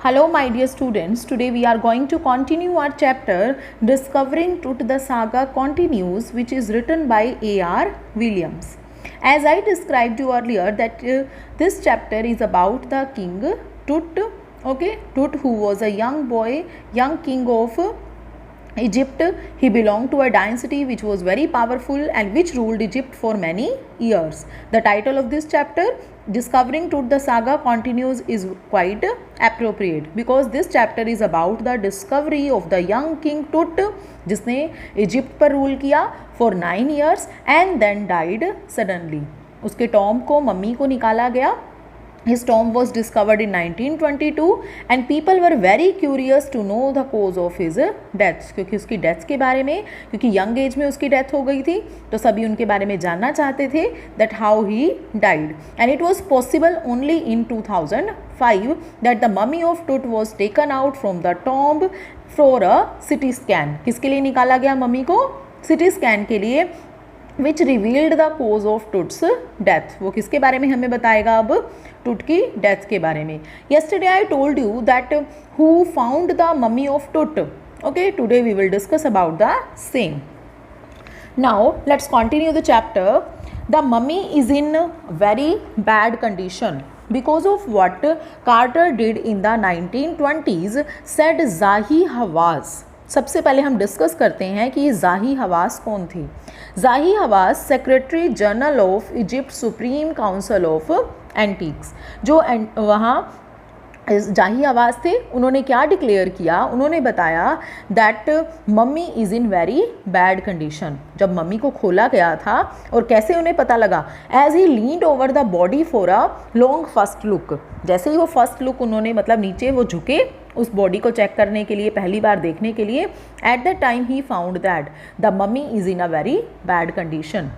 Hello my dear students, today we are going to continue our chapter Discovering Tut the Saga Continues, which is written by A.R. Williams. As I described you earlier that this chapter is about the king Tut, Tut who was a young boy, young king of Egypt. He belonged to a dynasty which was very powerful and which ruled Egypt for many years. The title of this chapter, Discovering Tut the Saga Continues, is quite appropriate because this chapter is about the discovery of the young king Tut, जिसने Egypt पर rule किया for 9 years and then died suddenly. उसके Tom को mummy को निकाला गया. His tomb was discovered in 1922 and people were very curious to know the cause of his death. क्योंकि उसकी डेथ के बारे में, क्योंकि यंग एज में उसकी डेथ हो गई थी, तो सभी उनके बारे में जानना चाहते थे that how he died. And it was possible only in 2005 that the mummy of Tut was taken out from the tomb for a CT scan. किसके लिए निकाला गया मम्मी को? CT scan के लिए, which revealed the cause of Tut's death. वो किसके बारे में हमें बताएगा अब? टुट की डेथ के बारे में. Yesterday I told you that who found the mummy of Tut. Okay, today we will discuss about the same. Now let's continue the chapter. The mummy is in very bad condition because of what Carter did in the 1920s, said Zahi Hawass. सबसे पहले हम discuss करते हैं कि ये जाही हवास कौन थी. Zahi Hawass secretary general of Egypt supreme council of antiques, जो वहाँ जाही हवास थे. उन्होंने क्या डिक्लेयर किया? उन्होंने बताया that mummy is in very bad condition. जब मम्मी को खोला गया था, और कैसे उन्हें पता लगा? As he leaned over the body for a long first look. जैसे ही वो फर्स्ट लुक उन्होंने मतलब नीचे वो झुके उस बॉडी को चेक करने के लिए, पहली बार देखने के लिए, at the time he found that the mummy is in a very bad condition.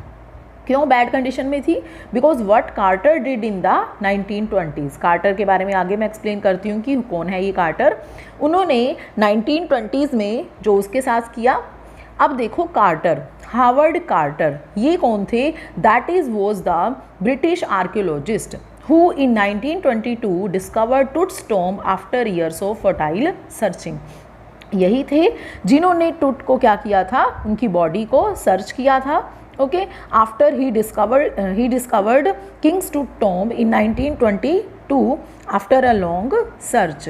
क्यों बैड कंडीशन में थी? Because what Carter did in the 1920s. Carter के बारे में आगे मैं एक्सप्लेन करती हूँ कि कौन है ये कार्टर. उन्होंने 1920s में जो उसके साथ किया. अब देखो कार्टर, हावर्ड कार्टर, ये कौन थे? That is was the British archaeologist who in 1922 discovered Tut's tomb after years of fertile searching. यही थे जिन्होंने टुट को क्या किया था? उनकी बॉडी को सर्च किया था. Okay, after he discovered king's Tut tomb in 1922 after a long search.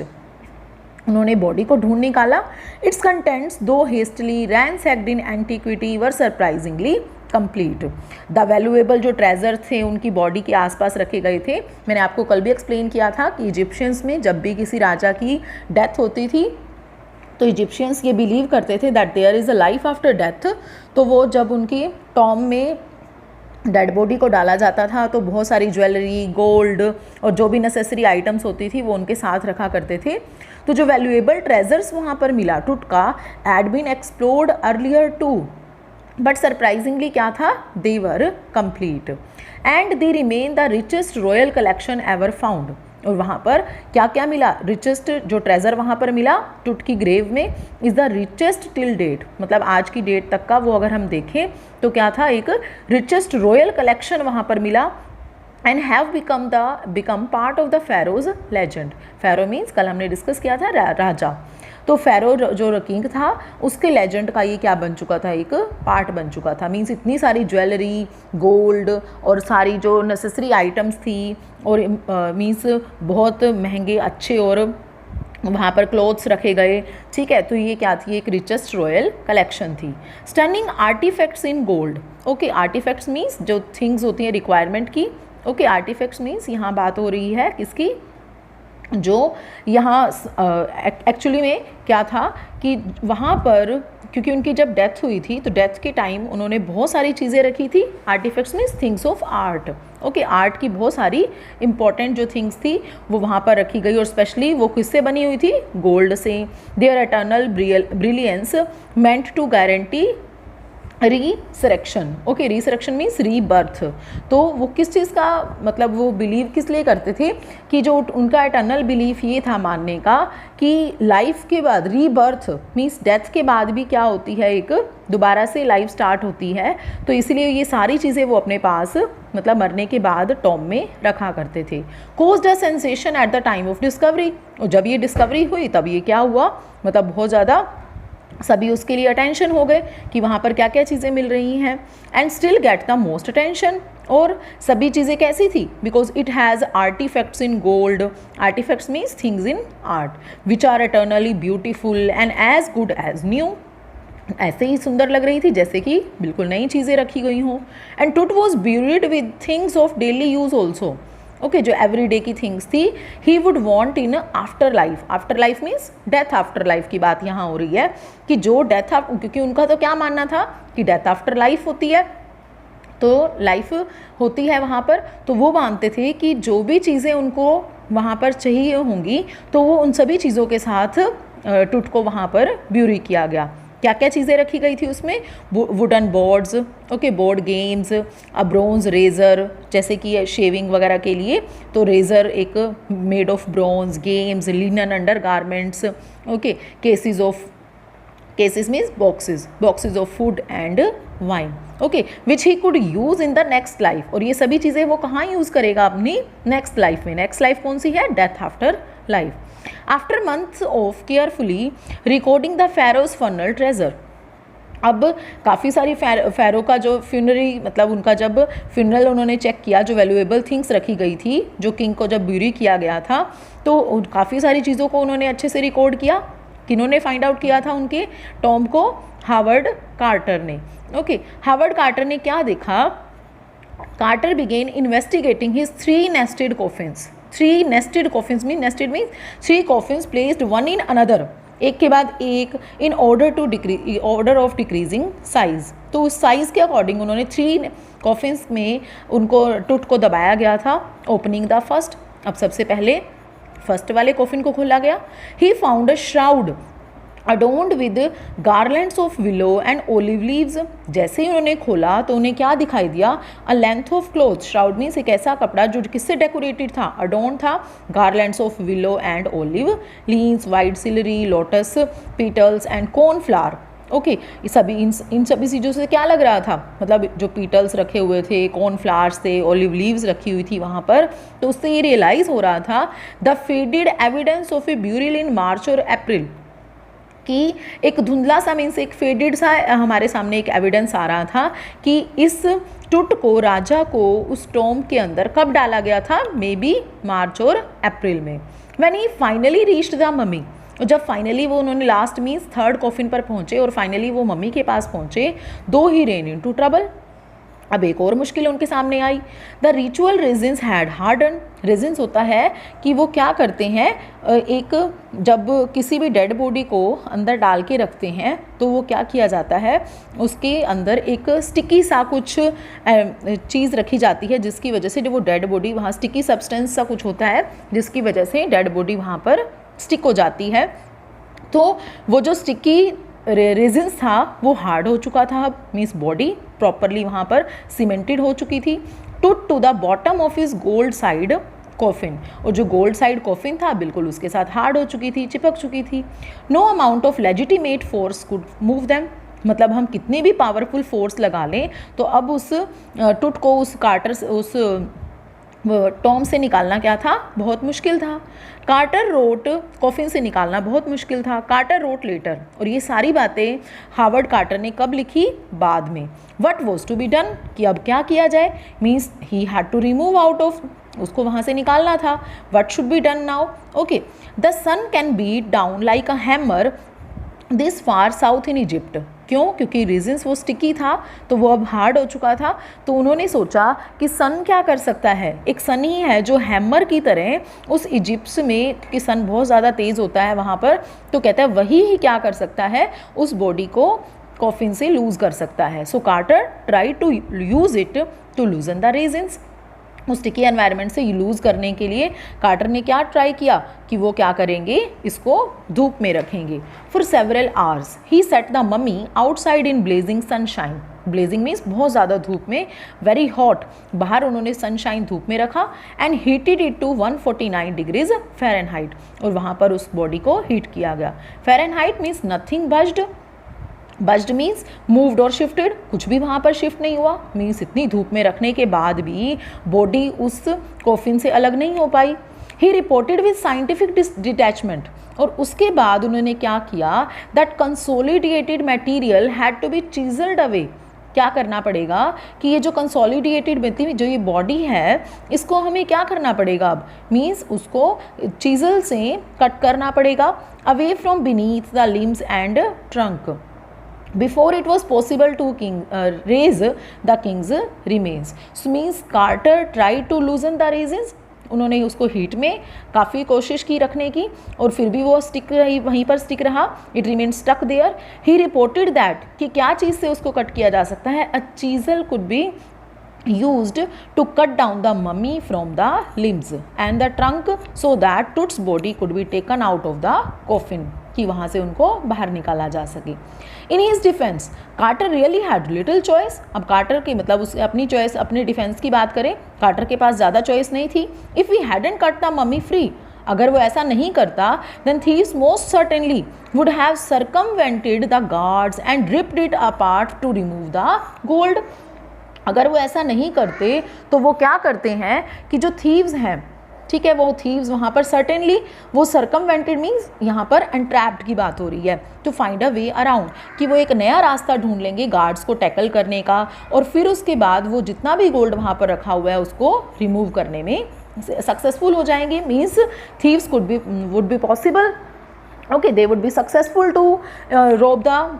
उन्होंने बॉडी को ढूंढ निकाला. Its contents though hastily ransacked in antiquity were surprisingly complete. The valuable जो ट्रेजर थे उनकी बॉडी के आसपास रखे गए थे. मैंने आपको कल भी एक्सप्लेन किया था कि इजिप्शियंस में जब भी किसी राजा की डेथ होती थी तो इजिप्शियंस ये बिलीव करते थे that there is a life after death. तो वो जब उनकी टॉम में डेड बॉडी को डाला जाता था तो बहुत सारी ज्वेलरी, गोल्ड और जो भी नेसेसरी आइटम्स होती थी वो उनके साथ रखा करते थे. तो जो वैल्यूएबल ट्रेजर्स वहाँ पर मिला टुट का, had been explored earlier too, but surprisingly क्या था? They were complete and they remain the richest royal collection ever found. और वहाँ पर क्या क्या मिला? रिचेस्ट जो ट्रेजर वहाँ पर मिला टुट की ग्रेव में is the richest till date. मतलब आज की डेट तक का वो अगर हम देखें तो क्या था? एक रिचेस्ट रॉयल कलेक्शन वहाँ पर मिला. And have become part of the pharaoh's legend. Pharaoh means कल हमने डिस्कस किया था राजा. तो फेरो जो किंग था उसके लेजेंड का ये क्या बन चुका था? एक पार्ट बन चुका था. मीन्स इतनी सारी ज्वेलरी, गोल्ड और सारी जो नेसेसरी आइटम्स थी और मीन्स बहुत महंगे अच्छे और वहाँ पर क्लोथ्स रखे गए. ठीक है, तो ये क्या थी? एक रिचेस्ट रॉयल कलेक्शन थी. Stunning artifacts in gold. Okay, artifacts means जो थिंग्स होती हैं रिक्वायरमेंट की. ओके, आर्टिफैक्ट्स मीन्स यहाँ बात हो रही है किसकी? जो यहाँ एक्चुअली में क्या था कि वहाँ पर क्योंकि उनकी जब डेथ हुई थी तो डेथ के टाइम उन्होंने बहुत सारी चीज़ें रखी थी. Artifacts means things of art. Okay, art की बहुत सारी इंपॉर्टेंट जो थिंग्स थी वो वहाँ पर रखी गई और स्पेशली वो किससे बनी हुई थी? गोल्ड से. Their eternal brilliance meant to guarantee resurrection. Okay, resurrection means rebirth. तो वो किस चीज़ का मतलब वो बिलीव किस लिए करते थे कि जो उनका एटर्नल बिलीफ ये था मानने का कि लाइफ के बाद रीबर्थ मीन्स डेथ के बाद भी क्या होती है, एक दोबारा से लाइफ स्टार्ट होती है। तो इसलिए ये सारी चीज़ें वो अपने पास मतलब मरने के बाद टॉम में रखा करते थे। Caused a sensation eight the time of discovery. और जब ये डिस्कवरी हुई तब ये क्या हुआ, मतलब बहुत ज़्यादा सभी उसके लिए अटेंशन हो गए कि वहाँ पर क्या क्या चीज़ें मिल रही हैं। And still get the most attention. और सभी चीज़ें कैसी थी, because it has artifacts in gold. Artifacts means things in art which are eternally beautiful and as good as new. ऐसे ही सुंदर लग रही थी जैसे कि बिल्कुल नई चीज़ें रखी गई हों। एंड टूट was buried with things of daily use also. Okay, जो एवरीडे की थिंग्स थी he would want in after life. After life means death after life की बात यहाँ हो रही है कि जो डेथ क्योंकि उनका तो क्या मानना था कि डेथ आफ्टर लाइफ होती है, तो लाइफ होती है वहाँ पर। तो वो मानते थे कि जो भी चीज़ें उनको वहाँ पर चाहिए होंगी तो वो उन सभी चीज़ों के साथ टूट को वहाँ पर ब्यूरी किया गया। क्या क्या चीज़ें रखी गई थी उसमें, wooden boards, okay, board games, a bronze razor, जैसे कि शेविंग वगैरह के लिए तो रेज़र एक made of bronze, games, linen undergarments, okay, cases means boxes of food and wine, okay, which he could use in the next life. और ये सभी चीज़ें वो कहाँ यूज़ करेगा, अपनी नेक्स्ट लाइफ में। नेक्स्ट लाइफ कौन सी है, death after life. After months of carefully recording the Feroz funnel treasure. अब काफ़ी सारी फेरो का जो फ्यूनरी मतलब उनका जब फ्यूनरल उन्होंने चेक किया, जो वैल्यूएबल थिंग्स रखी गई थी, जो किंग को जब ब्यूरी किया गया था, तो काफ़ी सारी चीज़ों को उन्होंने अच्छे से रिकॉर्ड किया। किन्होंने फाइंड आउट किया था उनके टॉम को, हावर्ड कार्टर ने। ओके, हावर्ड कार्टर ने क्या देखा, Carter began investigating his 3 nested coffins। 3 nested coffins mean nested means 3 coffins placed one in another, एक के बाद एक, in order of decreasing size. तो उस साइज़ के अकॉर्डिंग उन्होंने 3 कॉफिन्स में उनको टूट को दबाया गया था। ओपनिंग द फर्स्ट, अब सबसे पहले फर्स्ट वाले कॉफिन को खोला गया। He found a shroud adorned with garlands of willow and olive leaves. जैसे ही उन्होंने खोला तो उन्हें क्या दिखाई दिया, a length of cloth. Shroud means एक ऐसा कपड़ा जो किससे डेकोरेटेड था, अडोन्ड था garlands of willow and olive leaves, white celery, lotus petals and cornflower. Okay, ये सभी इन सभी चीज़ों से क्या लग रहा था, मतलब जो पीटल्स रखे हुए थे, कॉर्नफ्लावर्स थे, ओलिव लीव्स रखी हुई थी वहाँ पर, तो उससे ये रियलाइज़ हो रहा था द फेडेड एविडेंस ऑफ ए ब्यूरिल इन मार्च और अप्रैल, कि एक धुंधला सा मीन्स एक फेडेड सा हमारे सामने एक एविडेंस आ रहा था कि इस टूट को, राजा को उस टॉम के अंदर कब डाला गया था, मे बी मार्च और अप्रैल में। When he finally reached the mummy, जब फाइनली वो उन्होंने लास्ट मीन्स 3rd कॉफिन पर पहुँचे और फाइनली वो मम्मी के पास पहुँचे, दो ही रेन इन टू ट्रबल। अब एक और मुश्किल उनके सामने आई। The ritual resins had harden. Resins होता है कि वो क्या करते हैं, एक जब किसी भी डेड बॉडी को अंदर डाल के रखते हैं तो वो क्या किया जाता है, उसके अंदर एक स्टिकी सा कुछ चीज़ रखी जाती है, जिसकी वजह से जो वो डेड बॉडी वहाँ स्टिकी सब्सटेंस सा कुछ होता है जिसकी वजह से डेड बॉडी वहाँ पर स्टिक हो जाती है। तो वो जो स्टिकी रेजिन्स था वो हार्ड हो चुका था, मीन्स बॉडी प्रॉपरली वहाँ पर सीमेंटेड हो चुकी थी। Tut to the bottom of his gold side coffin, और जो गोल्ड साइड कॉफिन था बिल्कुल उसके साथ हार्ड हो चुकी थी, चिपक चुकी थी। No amount of legitimate force could move them. मतलब हम कितनी भी पावरफुल फोर्स लगा लें तो अब उस टूट को उस कार्टर से, उस टॉम से निकालना क्या था, बहुत मुश्किल था। कार्टर रोट, कॉफिन से निकालना बहुत मुश्किल था। कार्टर रोट लेटर, और ये सारी बातें हावर्ड कार्टर ने कब लिखी, बाद में। What was to be done, कि अब क्या किया जाए, means he had to remove out of, उसको वहाँ से निकालना था। What should be done now, okay. The sun can beat down like a hammer this far south in Egypt. क्यों, क्योंकि रीजन्स वो स्टिकी था तो वो अब हार्ड हो चुका था। तो उन्होंने सोचा कि सन क्या कर सकता है, एक सन ही है जो हैमर की तरह उस इजिप्ट में, क्योंकि सन बहुत ज़्यादा तेज़ होता है वहाँ पर, तो कहता है वही ही क्या कर सकता है, उस बॉडी को कॉफिन से लूज़ कर सकता है। So Carter try to use it to loosen the resins. उस स्टिकी एनवायरनमेंट से लूज़ करने के लिए कार्टर ने क्या ट्राई किया कि वो क्या करेंगे, इसको धूप में रखेंगे for several hours. He set the mummy outside in blazing sunshine. Blazing means बहुत ज़्यादा धूप में, वेरी हॉट, बाहर उन्होंने सनशाइन धूप में रखा and heated it to 149 degrees Fahrenheit. और वहाँ पर उस बॉडी को हीट किया गया. Fahrenheit means nothing budged means moved और शिफ्टेड, कुछ भी वहाँ पर शिफ्ट नहीं हुआ. मीन्स इतनी धूप में रखने के बाद भी बॉडी उस कॉफिन से अलग नहीं हो पाई. He reported with scientific detachment. और उसके बाद उन्होंने क्या किया, that consolidated material had to be chiselled away. क्या करना पड़ेगा कि ये जो कंसोलिडेटेड जो ये बॉडी है, इसको हमें क्या करना पड़ेगा अब, मीन्स उसको चीजल से कट करना पड़ेगा away from beneath the limbs and trunk. Before it was possible to raise the king's remains. So means Carter tried to loosen the raisins. उन्होंने उसको हीट में काफ़ी कोशिश की रखने की और फिर भी वो स्टिक रही, वहीं पर स्टिक रहा. It remain stuck there. He reported that कि क्या चीज़ से उसको कट किया जा सकता है, a chisel could be used to cut down the mummy from the limbs and the trunk so that Tut's body could be taken out of the coffin, कि वहाँ से उनको बाहर निकाला जा सके. In his defence Carter really had little choice. अब Carter की मतलब उस अपनी चॉइस, अपने डिफेंस की बात करें, कार्टर के पास ज़्यादा चॉइस नहीं थी. If we hadn't cut the mummy free, अगर वो ऐसा नहीं करता, then thieves most certainly would have circumvented the guards and ripped it apart to remove the gold. अगर वो ऐसा नहीं करते तो वो क्या करते हैं कि जो थीव्स हैं, ठीक है, वो थीव्स वहाँ पर सर्टेनली, वो सर्कमवेंटेड मीन्स यहाँ पर एंट्रैप्ड की बात हो रही है, to find a way around, कि वो एक नया रास्ता ढूंढ लेंगे गार्ड्स को टैकल करने का, और फिर उसके बाद वो जितना भी गोल्ड वहाँ पर रखा हुआ है उसको रिमूव करने में सक्सेसफुल हो जाएंगे. Means thieves would be possible, okay, they would be successful to rob the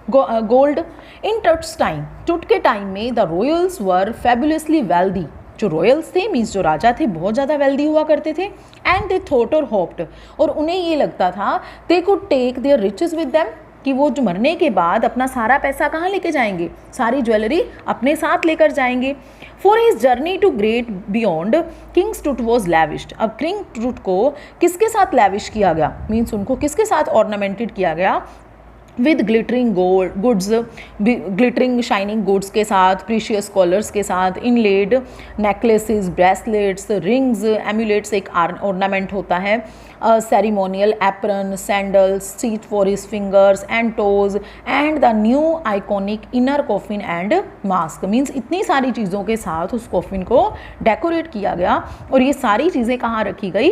gold. In Tut's time, Tut के टाइम में the royals were fabulously wealthy. जो रॉयल्स थे मीन्स जो राजा थे बहुत ज़्यादा वेल्दी हुआ करते थे. एंड दे थॉट और होप्ड, और उन्हें ये लगता था they could take their riches with them, कि वो जो मरने के बाद अपना सारा पैसा कहाँ लेके जाएंगे, सारी ज्वेलरी अपने साथ लेकर जाएंगे. For his journey to great beyond king's Tut was lavished. अब किंग टुट को किसके साथ लैविश किया गया, मीन्स उनको किसके साथ ऑर्नामेंटेड किया गया, with glittering gold goods, glittering shining goods के साथ, प्रीशियस कॉलर्स के साथ, inlaid necklaces, bracelets, rings, amulets एक ऑर्नामेंट होता है, ceremonial apron, sandals, seat for his fingers and toes, and the new iconic inner coffin and mask. Means इतनी सारी चीज़ों के साथ उस कॉफिन को डेकोरेट किया गया, और ये सारी चीज़ें कहाँ रखी गई,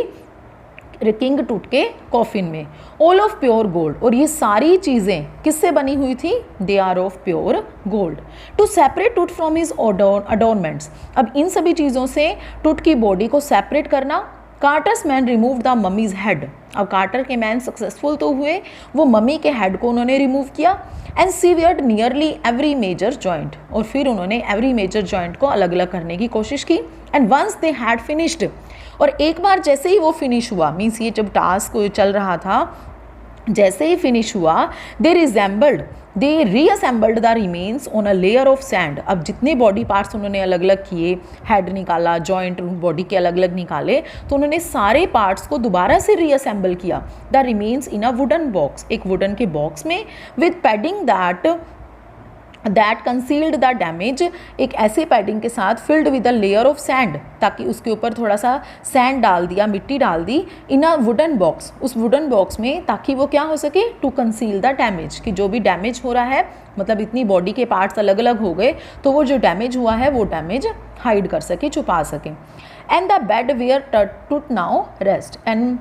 किंग टूट के कॉफिन में. ऑल ऑफ प्योर गोल्ड, और ये सारी चीज़ें किससे बनी हुई थी, they are of pure gold. To separate Tut from his adornments. अब इन सभी चीज़ों से टूट की बॉडी को सेपरेट करना. Carter's man remove the mummy's head. अब कार्टर के मैन सक्सेसफुल तो हुए, वो मम्मी के हेड को उन्होंने रिमूव किया. And severed nearly every major joint, और फिर उन्होंने एवरी मेजर जॉइंट को अलग अलग करने की कोशिश की. And once they had finished, और एक बार जैसे ही वो फिनिश हुआ, मीन्स ये जब टास्क चल रहा था, जैसे ही फिनिश हुआ, they reassembled the remains on a layer of sand. अब जितने बॉडी पार्ट्स उन्होंने अलग अलग किए, हेड निकाला, जॉइंट बॉडी के अलग अलग निकाले, तो उन्होंने सारे पार्ट्स को दोबारा से रीअसेंबल किया. The remains in a wooden box, एक वुडन के बॉक्स में, with padding that concealed the damage, एक ऐसे पैडिंग के साथ, filled with a layer of sand, ताकि उसके ऊपर थोड़ा सा सैंड डाल दिया, मिट्टी डाल दी, इन अ वुडन बॉक्स, उस वुडन बॉक्स में, ताकि वो क्या हो सके, टू कंसील द डैमेज, कि जो भी डैमेज हो रहा है, मतलब इतनी बॉडी के पार्ट्स अलग अलग हो गए, तो वो जो डैमेज हुआ है वो डैमेज हाइड कर सके, छुपा सके. एंड द बेड वेयर टुट नाउ रेस्ट. एंड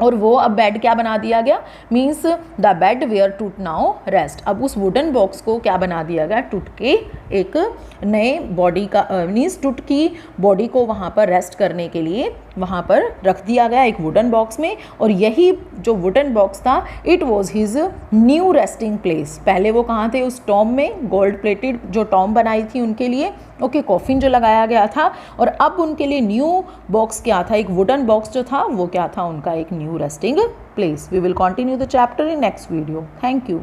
और वो अब बेड क्या बना दिया गया, मीन्स द बेड वेयर टूट नाउ रेस्ट. अब उस वुडन बॉक्स को क्या बना दिया गया, टूट के एक नए बॉडी का मीन्स टूट की बॉडी को वहाँ पर रेस्ट करने के लिए वहाँ पर रख दिया गया एक वुडन बॉक्स में. और यही जो वुडन बॉक्स था, it was his new resting place. पहले वो कहाँ थे, उस टॉम में, गोल्ड प्लेटेड जो टॉम बनाई थी उनके लिए, ओके, कॉफिन जो लगाया गया था, और अब उनके लिए न्यू बॉक्स क्या था, एक वुडन बॉक्स जो था वो क्या था, उनका एक new resting place. We will continue the chapter in next video. Thank you.